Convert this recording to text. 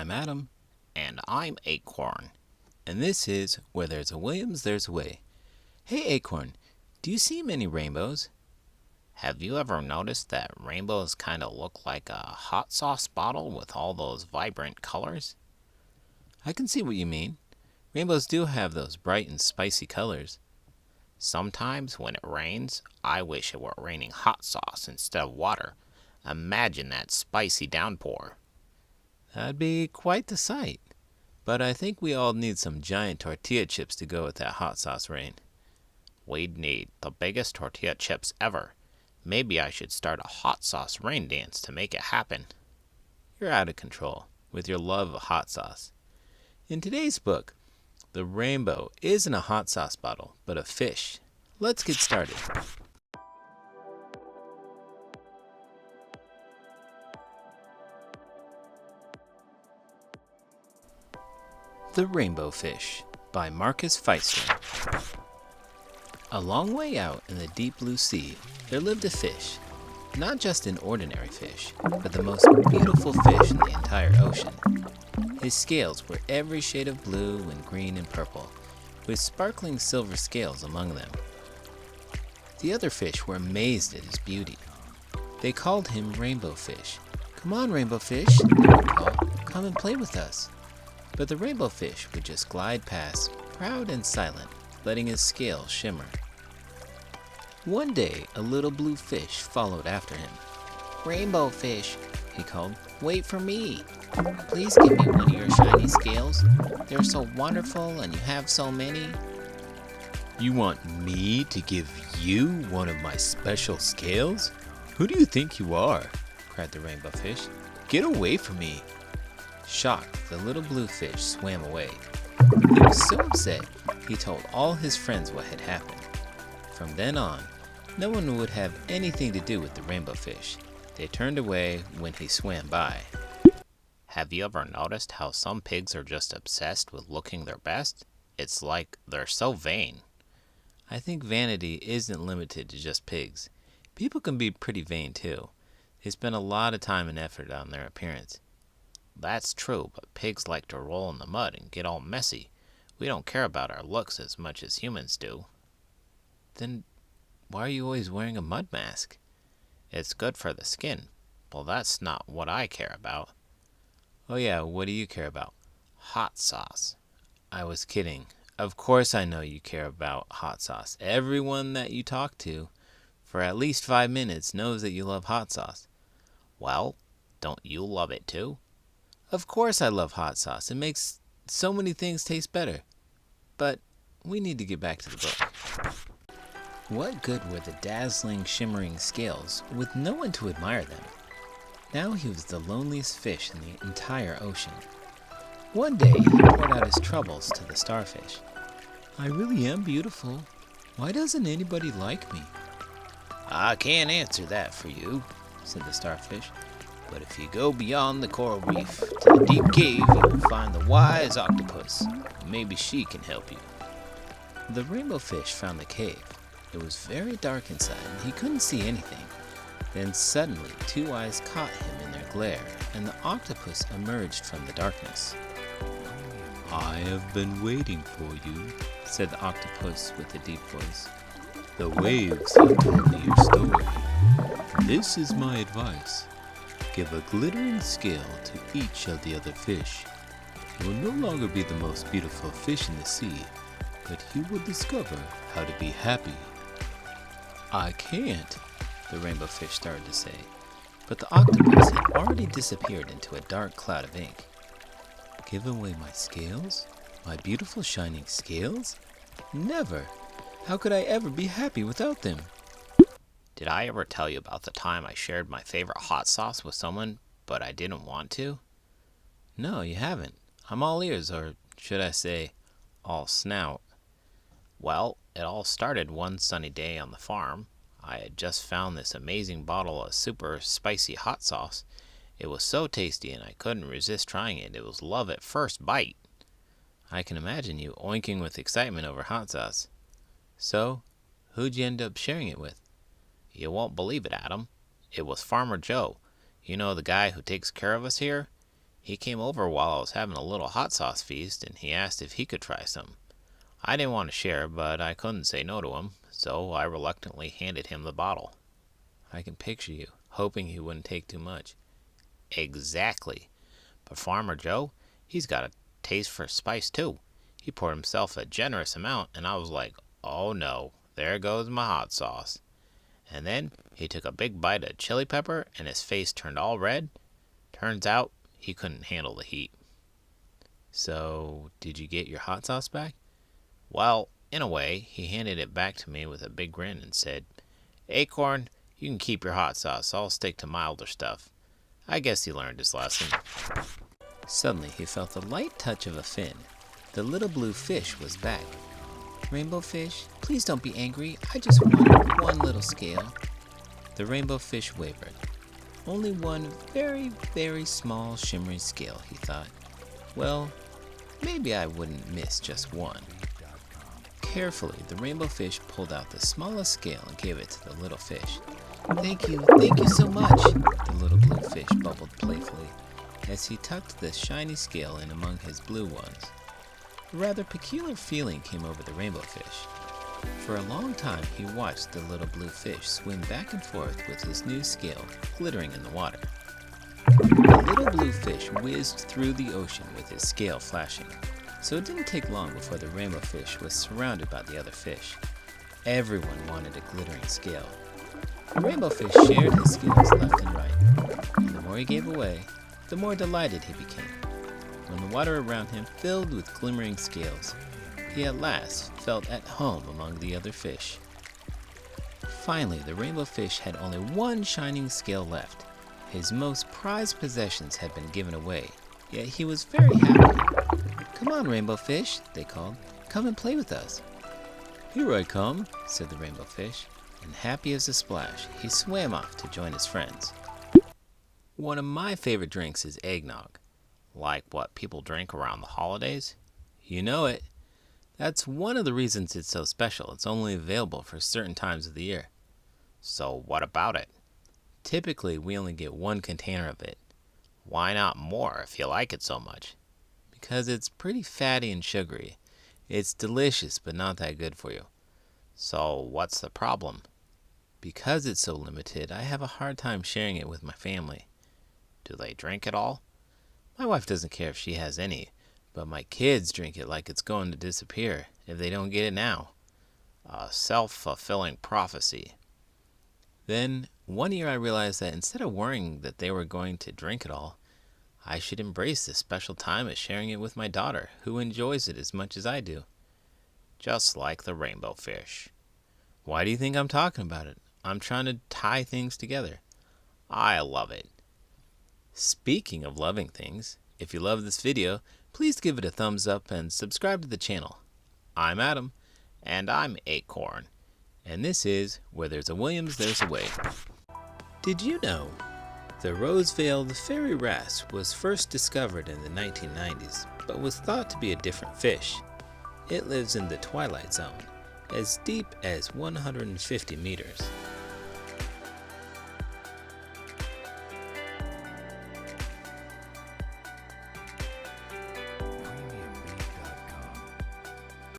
I'm Adam. And I'm Acorn. And this is Where There's a Williams, There's a Way. Hey Acorn, do you see many rainbows? Have you ever noticed that rainbows kind of look like a hot sauce bottle with all those vibrant colors? I can see what you mean. Rainbows do have those bright and spicy colors. Sometimes when it rains, I wish it were raining hot sauce instead of water. Imagine that spicy downpour. That'd be quite the sight. But I think we all need some giant tortilla chips to go with that hot sauce rain. We'd need the biggest tortilla chips ever. Maybe I should start a hot sauce rain dance to make it happen. You're out of control with your love of hot sauce. In today's book, the rainbow isn't a hot sauce bottle, but a fish. Let's get started. The Rainbow Fish by Marcus Pfister. A long way out in the deep blue sea, there lived a fish. Not just an ordinary fish, but the most beautiful fish in the entire ocean. His scales were every shade of blue and green and purple, with sparkling silver scales among them. The other fish were amazed at his beauty. They called him Rainbow Fish. "Come on, Rainbow Fish," they would call. "Come and play with us." But the rainbow fish would just glide past, proud and silent, letting his scales shimmer. One day, a little blue fish followed after him. "Rainbow Fish," he called, "wait for me. Please give me one of your shiny scales. They're so wonderful and you have so many." "You want me to give you one of my special scales? Who do you think you are?" cried the rainbow fish. "Get away from me." Shocked, the little blue fish swam away. He was so upset, he told all his friends what had happened. From then on, no one would have anything to do with the rainbow fish. They turned away when he swam by. Have you ever noticed how some pigs are just obsessed with looking their best? It's like they're so vain. I think vanity isn't limited to just pigs. People can be pretty vain too. They spend a lot of time and effort on their appearance. That's true, but pigs like to roll in the mud and get all messy. We don't care about our looks as much as humans do. Then why are you always wearing a mud mask? It's good for the skin. Well, that's not what I care about. Oh yeah, what do you care about? Hot sauce. I was kidding. Of course I know you care about hot sauce. Everyone that you talk to for at least 5 minutes knows that you love hot sauce. Well, don't you love it too? Of course I love hot sauce. It makes so many things taste better. But we need to get back to the book. What good were the dazzling, shimmering scales with no one to admire them? Now he was the loneliest fish in the entire ocean. One day he poured out his troubles to the starfish. "I really am beautiful. Why doesn't anybody like me?" "I can't answer that for you," said the starfish. "But if you go beyond the coral reef to the deep cave, you will find the wise octopus. Maybe she can help you." The rainbow fish found the cave. It was very dark inside and he couldn't see anything. Then suddenly 2 eyes caught him in their glare and the octopus emerged from the darkness. "I have been waiting for you," said the octopus with a deep voice. "The waves have told me your story. This is my advice. Give a glittering scale to each of the other fish. You will no longer be the most beautiful fish in the sea, but you will discover how to be happy." "I can't," the rainbow fish started to say, but the octopus had already disappeared into a dark cloud of ink. "Give away my scales? My beautiful shining scales? Never! How could I ever be happy without them?" Did I ever tell you about the time I shared my favorite hot sauce with someone, but I didn't want to? No, you haven't. I'm all ears, or should I say, all snout. Well, it all started one sunny day on the farm. I had just found this amazing bottle of super spicy hot sauce. It was so tasty and I couldn't resist trying it. It was love at first bite. I can imagine you oinking with excitement over hot sauce. So, who'd you end up sharing it with? You won't believe it, Adam. It was Farmer Joe. You know the guy who takes care of us here? He came over while I was having a little hot sauce feast, and he asked if he could try some. I didn't want to share, but I couldn't say no to him, so I reluctantly handed him the bottle. I can picture you, hoping he wouldn't take too much. Exactly. But Farmer Joe, he's got a taste for spice too. He poured himself a generous amount, and I was like, oh no, there goes my hot sauce. And then he took a big bite of chili pepper, and his face turned all red. Turns out he couldn't handle the heat. So, did you get your hot sauce back? Well, in a way, he handed it back to me with a big grin and said, Acorn, you can keep your hot sauce. I'll stick to milder stuff. I guess he learned his lesson. Suddenly, he felt the light touch of a fin. The little blue fish was back. Rainbow fish, please don't be angry. I just wanted one little scale. The rainbow fish wavered. Only one very, very small shimmering scale, he thought. Well, maybe I wouldn't miss just one. Carefully, the rainbow fish pulled out the smallest scale and gave it to the little fish. Thank you so much, the little blue fish bubbled playfully as he tucked the shiny scale in among his blue ones. A rather peculiar feeling came over the rainbow fish. For a long time, he watched the little blue fish swim back and forth with his new scale glittering in the water. The little blue fish whizzed through the ocean with his scale flashing, so it didn't take long before the rainbow fish was surrounded by the other fish. Everyone wanted a glittering scale. The rainbow fish shared his scales left and right, and the more he gave away, the more delighted he became. When the water around him filled with glimmering scales, he at last felt at home among the other fish. Finally, the rainbow fish had only one shining scale left. His most prized possessions had been given away, yet he was very happy. Come on, rainbow fish, they called. Come and play with us. Here I come, said the rainbow fish, and happy as a splash, he swam off to join his friends. One of my favorite drinks is eggnog. Like what people drink around the holidays? You know it. That's one of the reasons it's so special. It's only available for certain times of the year. So what about it? Typically, we only get one container of it. Why not more if you like it so much? Because it's pretty fatty and sugary. It's delicious, but not that good for you. So what's the problem? Because it's so limited, I have a hard time sharing it with my family. Do they drink it all? My wife doesn't care if she has any, but my kids drink it like it's going to disappear if they don't get it now. A self-fulfilling prophecy. Then, one year I realized that instead of worrying that they were going to drink it all, I should embrace this special time of sharing it with my daughter, who enjoys it as much as I do. Just like the rainbow fish. Why do you think I'm talking about it? I'm trying to tie things together. I love it. Speaking of loving things, if you love this video, please give it a thumbs up and subscribe to the channel. I'm Adam. And I'm Acorn. And this is Where There's a Williams, There's a Way. Did you know the rose-veiled fairy wrasse was first discovered in the 1990s, but was thought to be a different fish? It lives in the twilight zone, as deep as 150 meters.